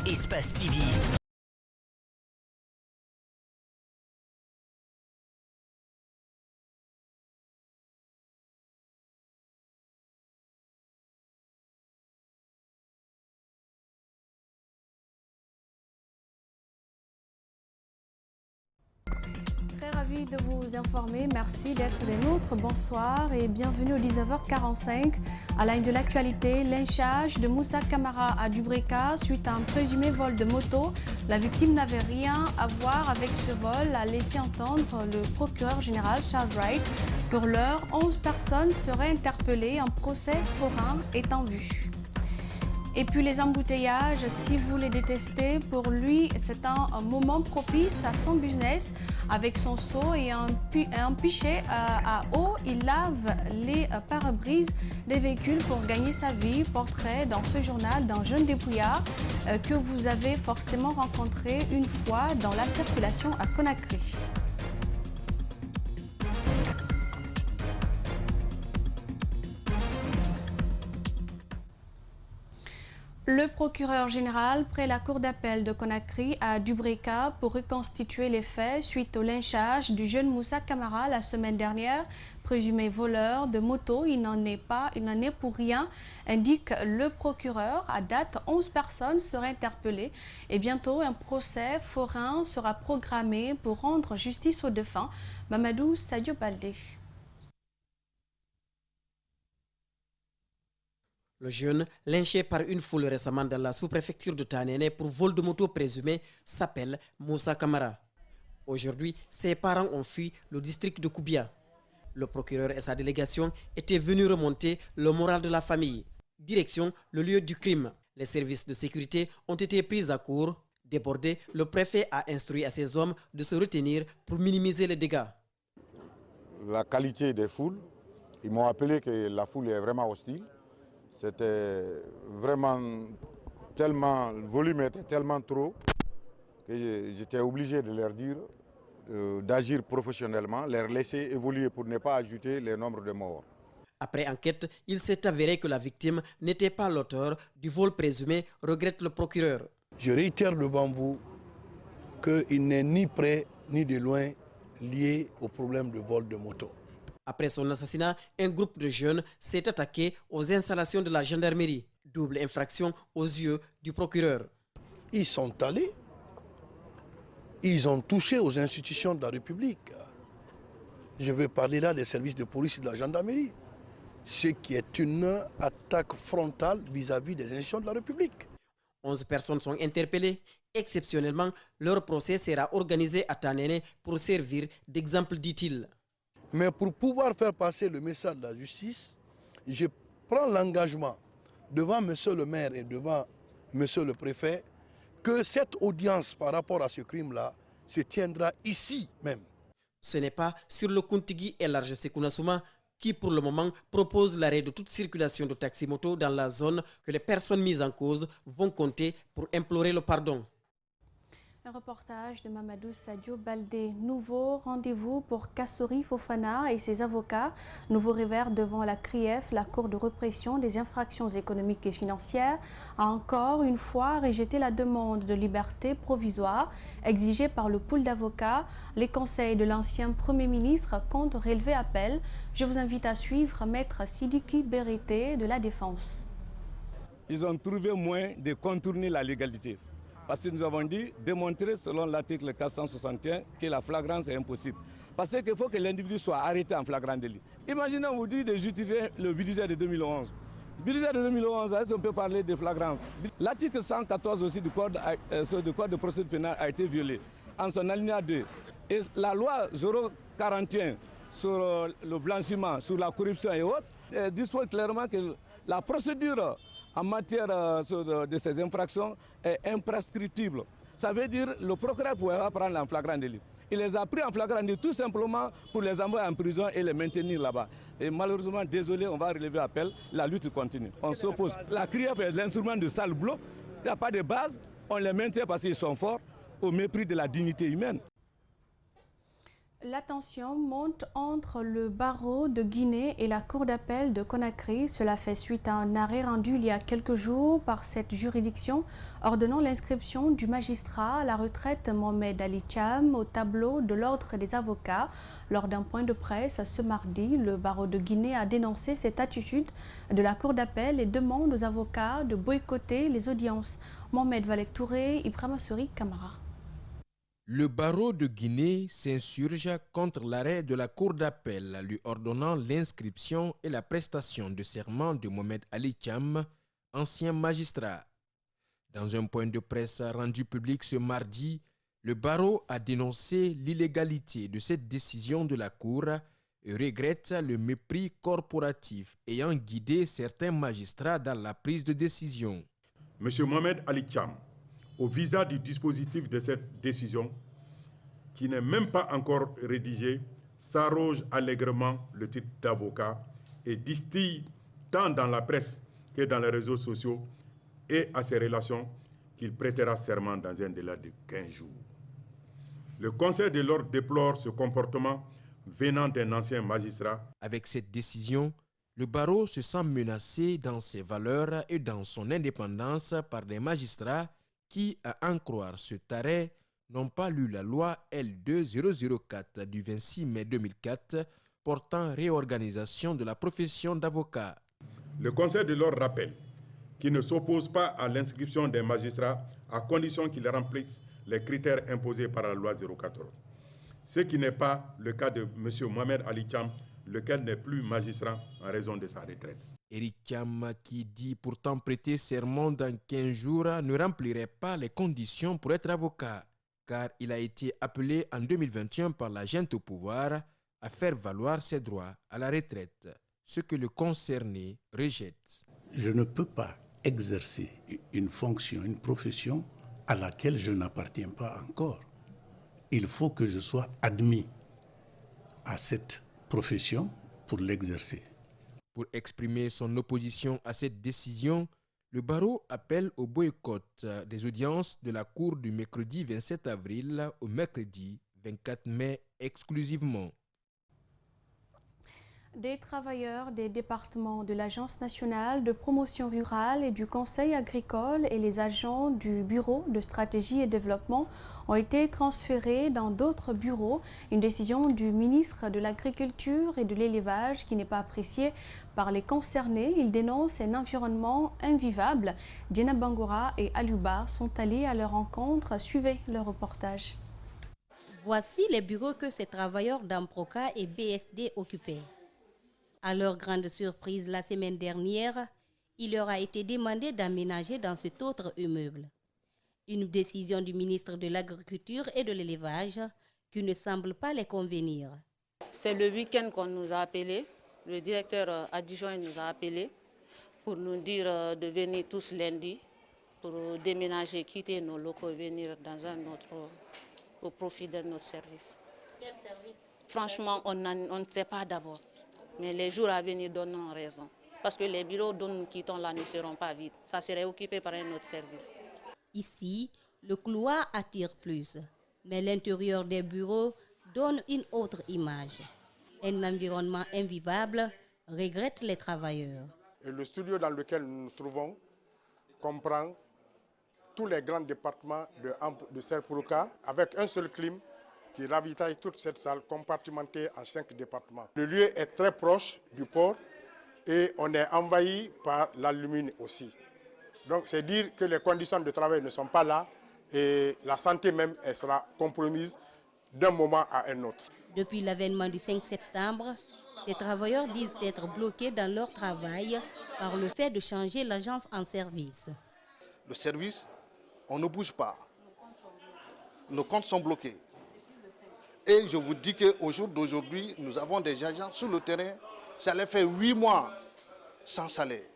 Espace TV. Très ravi de vous informer. Merci d'être des nôtres. Bonsoir et bienvenue au 19h45. À la ligne de l'actualité, lynchage de Moussa Camara à Dubreka suite à un présumé vol de moto. La victime n'avait rien à voir avec ce vol, a laissé entendre le procureur général Charles Wright. Pour l'heure, 11 personnes seraient interpellées. Un procès forain est en vue. Et puis les embouteillages, si vous les détestez, pour lui, c'est un moment propice à son business. Avec son seau et un pichet à eau, il lave les pare-brises des véhicules pour gagner sa vie. Portrait dans ce journal d'un jeune débrouillard que vous avez forcément rencontré une fois dans la circulation à Conakry. Le procureur général près la cour d'appel de Conakry à Dubreka pour reconstituer les faits suite au lynchage du jeune Moussa Camara la semaine dernière, présumé voleur de moto. Il n'en est pour rien, indique le procureur. À date, 11 personnes seraient interpellées et bientôt un procès forain sera programmé pour rendre justice aux défunts. Mamadou Sadio Baldé. Le jeune, lynché par une foule récemment dans la sous-préfecture de Tanene pour vol de moto présumé, s'appelle Moussa Camara. Aujourd'hui, ses parents ont fui le district de Koubia. Le procureur et sa délégation étaient venus remonter le moral de la famille. Direction le lieu du crime. Les services de sécurité ont été pris à court. Débordé, le préfet a instruit à ses hommes de se retenir pour minimiser les dégâts. La qualité des foules, ils m'ont appelé que la foule est vraiment hostile. C'était vraiment tellement, le volume était tellement trop que j'étais obligé de leur dire d'agir professionnellement, leur laisser évoluer pour ne pas ajouter le nombre de morts. Après enquête, il s'est avéré que la victime n'était pas l'auteur du vol présumé, regrette le procureur. Je réitère devant vous qu'il n'est ni près ni de loin lié au problème de vol de moto. Après son assassinat, un groupe de jeunes s'est attaqué aux installations de la gendarmerie. Double infraction aux yeux du procureur. Ils sont allés, ils ont touché aux institutions de la République. Je veux parler là des services de police et de la gendarmerie. Ce qui est une attaque frontale vis-à-vis des institutions de la République. 11 personnes sont interpellées. Exceptionnellement, leur procès sera organisé à Tanene pour servir d'exemple, dit-il. Mais pour pouvoir faire passer le message de la justice, je prends l'engagement devant monsieur le maire et devant monsieur le préfet que cette audience par rapport à ce crime-là se tiendra ici même. Ce n'est pas sur le Kuntigi et Large Sekounasouma qui pour le moment propose l'arrêt de toute circulation de taxi-moto dans la zone que les personnes mises en cause vont compter pour implorer le pardon. Un reportage de Mamadou Sadio Baldé. Nouveau rendez-vous pour Kassori Fofana et ses avocats. Nouveau réveil devant la CRIEF, la Cour de répression des infractions économiques et financières, a encore une fois rejeté la demande de liberté provisoire exigée par le pool d'avocats. Les conseils de l'ancien Premier ministre comptent relever appel. Je vous invite à suivre Maître Sidiki Berete de la Défense. Ils ont trouvé moyen de contourner la légalité. Parce que nous avons dit, démontrer selon l'article 461 que la flagrance est impossible. Parce qu'il faut que l'individu soit arrêté en flagrant délit. Imaginez, on vous dit de justifier le budget de 2011. Le budget de 2011, est-ce qu'on peut parler de flagrance? L'article 114 aussi du code de procédure pénale a été violé en son alinéa 2. Et la loi 041 sur le blanchiment, sur la corruption et autres, dispose clairement que la procédure en matière de ces infractions est imprescriptible. Ça veut dire que le procureur ne pouvait pas prendre en flagrant délit. Il les a pris en flagrant délit tout simplement pour les envoyer en prison et les maintenir là-bas. Et malheureusement, désolé, on va relever appel, la lutte continue. On s'oppose. La CRIEF est l'instrument de sale boulot, il n'y a pas de base, on les maintient parce qu'ils sont forts au mépris de la dignité humaine. La tension monte entre le barreau de Guinée et la cour d'appel de Conakry. Cela fait suite à un arrêt rendu il y a quelques jours par cette juridiction ordonnant l'inscription du magistrat à la retraite Mohamed Ali Cham au tableau de l'ordre des avocats. Lors d'un point de presse ce mardi, le barreau de Guinée a dénoncé cette attitude de la cour d'appel et demande aux avocats de boycotter les audiences. Mohamed Valek Touré, Ibrahima Sori, Camara. Le barreau de Guinée s'insurge contre l'arrêt de la cour d'appel lui ordonnant l'inscription et la prestation de serment de Mohamed Ali Cham, ancien magistrat. Dans un point de presse rendu public ce mardi, le barreau a dénoncé l'illégalité de cette décision de la cour et regrette le mépris corporatif ayant guidé certains magistrats dans la prise de décision. M. Mohamed Ali Cham, au visa du dispositif de cette décision, qui n'est même pas encore rédigée, s'arroge allègrement le titre d'avocat et distille tant dans la presse que dans les réseaux sociaux et à ses relations qu'il prêtera serment dans un délai de 15 jours. Le Conseil de l'ordre déplore ce comportement venant d'un ancien magistrat. Avec cette décision, le barreau se sent menacé dans ses valeurs et dans son indépendance par des magistrats qui, à en croire cet arrêt, n'ont pas lu la loi L2004 du 26 mai 2004 portant réorganisation de la profession d'avocat. Le Conseil de l'ordre rappelle qu'il ne s'oppose pas à l'inscription des magistrats à condition qu'ils remplissent les critères imposés par la loi 014. Ce qui n'est pas le cas de M. Mohamed Ali Cham, lequel n'est plus magistrat en raison de sa retraite. Eric Cham, qui dit pourtant prêter serment dans 15 jours, ne remplirait pas les conditions pour être avocat, car il a été appelé en 2021 par la junte au pouvoir à faire valoir ses droits à la retraite, ce que le concerné rejette. Je ne peux pas exercer une fonction, une profession à laquelle je n'appartiens pas encore. Il faut que je sois admis à cette profession pour l'exercer. Pour exprimer son opposition à cette décision, le barreau appelle au boycott des audiences de la Cour du mercredi 27 avril au mercredi 24 mai exclusivement. Des travailleurs des départements de l'Agence nationale de promotion rurale et du Conseil agricole et les agents du Bureau de stratégie et développement ont été transférés dans d'autres bureaux. Une décision du ministre de l'Agriculture et de l'Élevage qui n'est pas appréciée par les concernés. Ils dénoncent un environnement invivable. Djena Bangora et Aluba sont allés à leur rencontre. Suivez le reportage. Voici les bureaux que ces travailleurs d'Amproca et BSD occupaient. À leur grande surprise, la semaine dernière, il leur a été demandé d'aménager dans cet autre immeuble. Une décision du ministre de l'Agriculture et de l'Élevage qui ne semble pas les convenir. C'est le week-end qu'on nous a appelés. Le directeur adjoint nous a appelés pour nous dire de venir tous lundi pour déménager, quitter nos locaux et venir dans un autre au profit de notre service. Quel service? Franchement, on ne sait pas d'abord. Mais les jours à venir donnent raison. Parce que les bureaux dont nous quittons là ne seront pas vides. Ça serait occupé par un autre service. Ici, le couloir attire plus. Mais l'intérieur des bureaux donne une autre image. Un environnement invivable, regrettent les travailleurs. Et le studio dans lequel nous nous trouvons comprend tous les grands départements de Serpuruka avec un seul clim qui ravitaille toute cette salle compartimentée en 5 départements. Le lieu est très proche du port et on est envahi par la lumine aussi. Donc c'est dire que les conditions de travail ne sont pas là et la santé même elle sera compromise d'un moment à un autre. Depuis l'avènement du 5 septembre, ces travailleurs disent être bloqués dans leur travail par le fait de changer l'agence en service. Le service, on ne bouge pas. Nos comptes sont bloqués. Et je vous dis qu'au jour d'aujourd'hui, nous avons des agents sur le terrain. Ça les fait 8 mois sans salaire.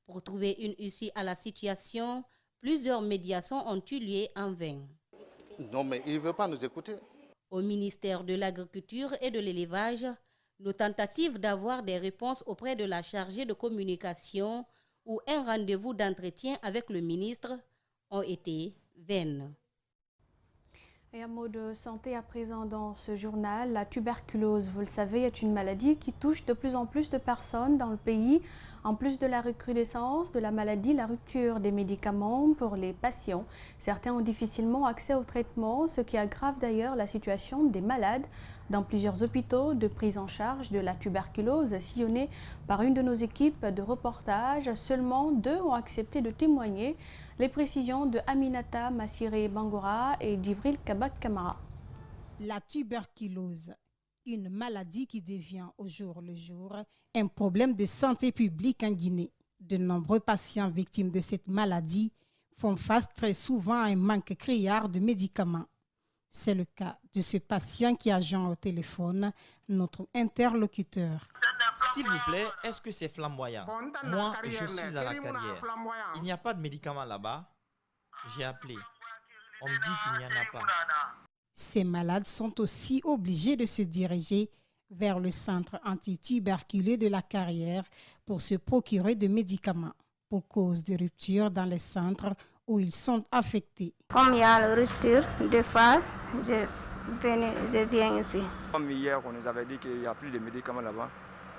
Pour trouver une issue à la situation, plusieurs médiations ont eu lieu en vain. Non, mais ils ne veulent pas nous écouter. Au ministère de l'Agriculture et de l'Élevage, nos tentatives d'avoir des réponses auprès de la chargée de communication ou un rendez-vous d'entretien avec le ministre ont été vaines. Et un mot de santé à présent dans ce journal. La tuberculose, vous le savez, est une maladie qui touche de plus en plus de personnes dans le pays. En plus de la recrudescence de la maladie, la rupture des médicaments pour les patients. Certains ont difficilement accès au traitement, ce qui aggrave d'ailleurs la situation des malades. Dans plusieurs hôpitaux de prise en charge de la tuberculose, sillonnés par une de nos équipes de reportage, seulement 2 ont accepté de témoigner. Les précisions de Aminata Massiré Bangora et d'Ivril Kabak Kamara. La tuberculose, une maladie qui devient au jour le jour un problème de santé publique en Guinée. De nombreux patients victimes de cette maladie font face très souvent à un manque criard de médicaments. C'est le cas de ce patient qui a joint au téléphone notre interlocuteur. S'il vous plaît, est-ce que c'est flamboyant? Moi, je suis à la carrière. Il n'y a pas de médicaments là-bas. J'ai appelé. On me dit qu'il n'y en a pas. Ces malades sont aussi obligés de se diriger vers le centre antituberculeux de la carrière pour se procurer de médicaments pour cause de rupture dans les centres où ils sont affectés. Comme il y a la rupture, des fois, je viens ici. Comme hier, on nous avait dit qu'il n'y a plus de médicaments là-bas.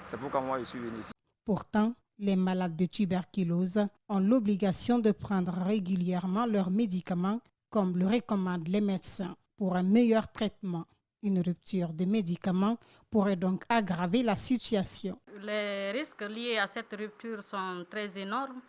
C'est pourquoi moi je suis venu ici. Pourtant, les malades de tuberculose ont l'obligation de prendre régulièrement leurs médicaments comme le recommandent les médecins pour un meilleur traitement. Une rupture de médicaments pourrait donc aggraver la situation. Les risques liés à cette rupture sont très énormes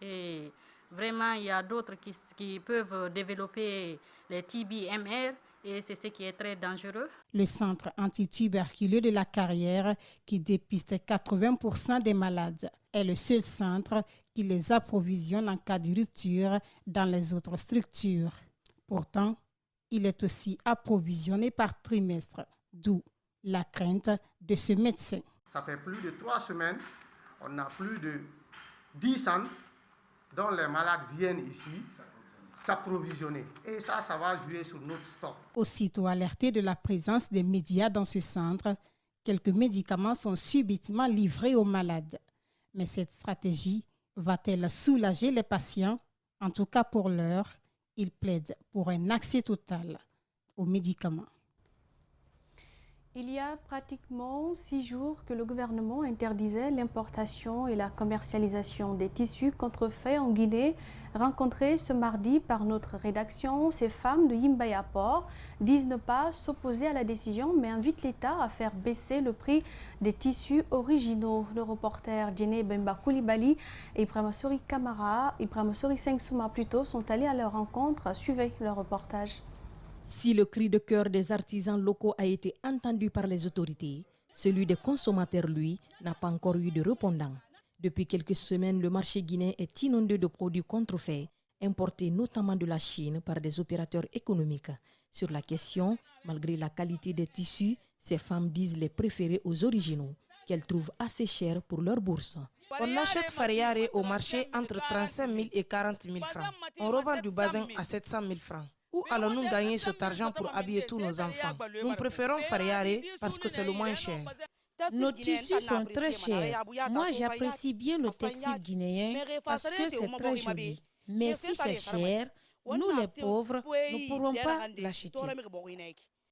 et vraiment il y a d'autres qui peuvent développer les TB-MR et c'est ce qui est très dangereux. Le centre antituberculeux de la carrière qui dépiste 80% des malades est le seul centre qui les approvisionne en cas de rupture dans les autres structures. Pourtant, il est aussi approvisionné par trimestre, d'où la crainte de ce médecin. Ça fait plus de 3 semaines, on a plus de 10 centres dont les malades viennent ici s'approvisionner. Et ça va jouer sur notre stock. Aussitôt alerté de la présence des médias dans ce centre, quelques médicaments sont subitement livrés aux malades. Mais cette stratégie va-t-elle soulager les patients? En tout cas pour l'heure, il plaide pour un accès total aux médicaments. Il y a pratiquement 6 jours que le gouvernement interdisait l'importation et la commercialisation des tissus contrefaits en Guinée. Rencontrées ce mardi par notre rédaction, ces femmes de Yimbaya Port disent ne pas s'opposer à la décision mais invitent l'État à faire baisser le prix des tissus originaux. Le reporter Djene Bemba Koulibaly et Ibrahima Sori Sengsouma plutôt sont allés à leur rencontre. Suivez leur reportage. Si le cri de cœur des artisans locaux a été entendu par les autorités, celui des consommateurs, lui, n'a pas encore eu de répondant. Depuis quelques semaines, le marché guinéen est inondé de produits contrefaits, importés notamment de la Chine par des opérateurs économiques. Sur la question, malgré la qualité des tissus, ces femmes disent les préférer aux originaux, qu'elles trouvent assez chers pour leur bourse. On achète Fariare au marché entre 35 000 et 40 000 francs. On revend du bazin à 700 000 francs. Où allons-nous gagner cet argent pour habiller tous nos enfants? Nous préférons Fariare parce que c'est le moins cher. Nos tissus sont très chers. Moi, j'apprécie bien le textile guinéen parce que c'est très joli. Mais si c'est cher, nous les pauvres ne pourrons pas l'acheter.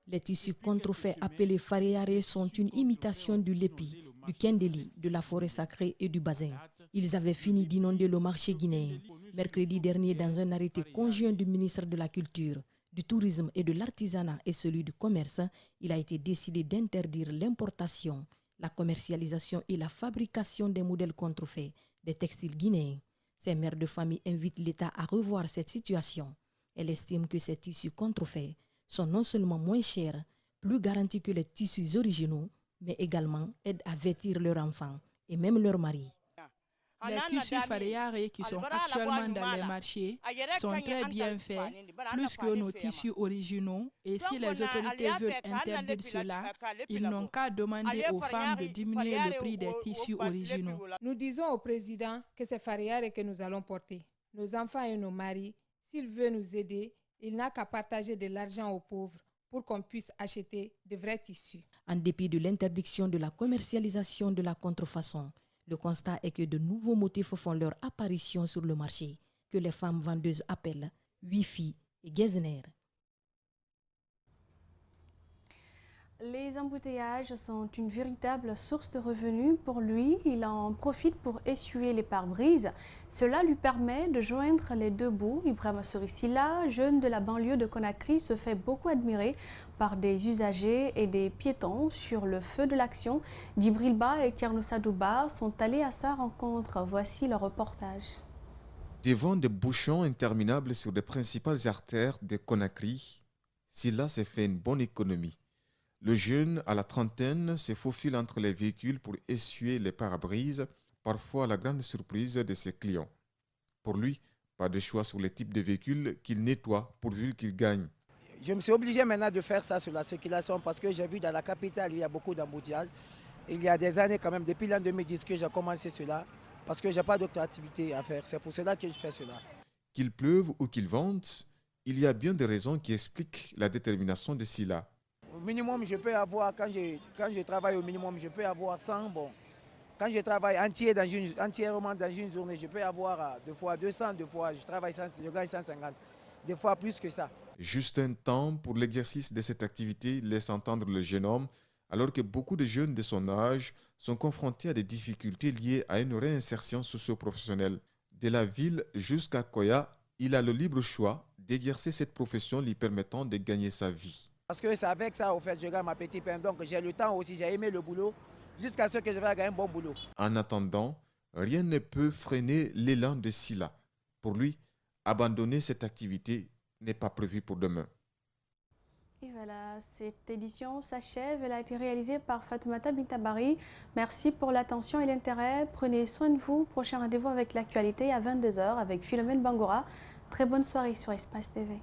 Les tissus contrefaits appelés Fariare sont une imitation du lépi, du kendeli, de la forêt sacrée et du bazin. Ils avaient fini d'inonder le marché guinéen. Mercredi dernier, dans un arrêté conjoint du ministre de la Culture, du Tourisme et de l'Artisanat et celui du Commerce, il a été décidé d'interdire l'importation, la commercialisation et la fabrication des modèles contrefaits des textiles guinéens. Ces mères de famille invitent l'État à revoir cette situation. Elle estime que ces tissus contrefaits sont non seulement moins chers, plus garantis que les tissus originaux, mais également aident à vêtir leurs enfants et même leurs maris. Les tissus Fariare qui sont actuellement dans les marchés sont très bien faits, plus que nos tissus originaux. Et si les autorités veulent interdire cela, ils n'ont qu'à demander aux femmes de diminuer le prix des tissus originaux. Nous disons au président que c'est Fariare que nous allons porter. Nos enfants et nos maris, s'il veut nous aider, il n'a qu'à partager de l'argent aux pauvres pour qu'on puisse acheter de vrais tissus. En dépit de l'interdiction de la commercialisation de la contrefaçon, le constat est que de nouveaux motifs font leur apparition sur le marché, que les femmes vendeuses appellent Wi-Fi et Getzner. Les embouteillages sont une véritable source de revenus pour lui. Il en profite pour essuyer les pare-brises. Cela lui permet de joindre les deux bouts. Ibrahima Sorisila, jeune de la banlieue de Conakry, se fait beaucoup admirer par des usagers et des piétons. Sur le feu de l'action, Djibril Ba et Tiernosa Douba sont allés à sa rencontre. Voici le reportage. Devant des bouchons interminables sur les principales artères de Conakry, Sila s'est fait une bonne économie. Le jeune, à la trentaine, se faufile entre les véhicules pour essuyer les pare-brises, parfois à la grande surprise de ses clients. Pour lui, pas de choix sur les types de véhicules qu'il nettoie pourvu qu'il gagne. Je me suis obligé maintenant de faire ça sur la circulation parce que j'ai vu dans la capitale, il y a beaucoup d'embouteillages. Il y a des années quand même, depuis l'an 2010 que j'ai commencé cela, parce que je n'ai pas d'autre activité à faire. C'est pour cela que je fais cela. Qu'il pleuve ou qu'il vente, il y a bien des raisons qui expliquent la détermination de Sila. Au minimum, je peux avoir, quand je travaille au minimum, je peux avoir 100. Bon, quand je travaille entièrement dans une journée, je peux avoir deux fois 200, deux fois je gagne 150, des fois plus que ça. Juste un temps pour l'exercice de cette activité laisse entendre le jeune homme, alors que beaucoup de jeunes de son âge sont confrontés à des difficultés liées à une réinsertion socio-professionnelle. De la ville jusqu'à Koya, il a le libre choix d'exercer cette profession lui permettant de gagner sa vie. Parce que c'est avec ça, au fait, je gagne ma petite peine. Donc j'ai le temps aussi, j'ai aimé le boulot, jusqu'à ce que je vais gagner un bon boulot. En attendant, rien ne peut freiner l'élan de Sila. Pour lui, abandonner cette activité n'est pas prévu pour demain. Et voilà, cette édition s'achève. Elle a été réalisée par Fatoumata Bintabari. Merci pour l'attention et l'intérêt. Prenez soin de vous. Prochain rendez-vous avec l'actualité à 22h avec Philomène Bangora. Très bonne soirée sur Espace TV.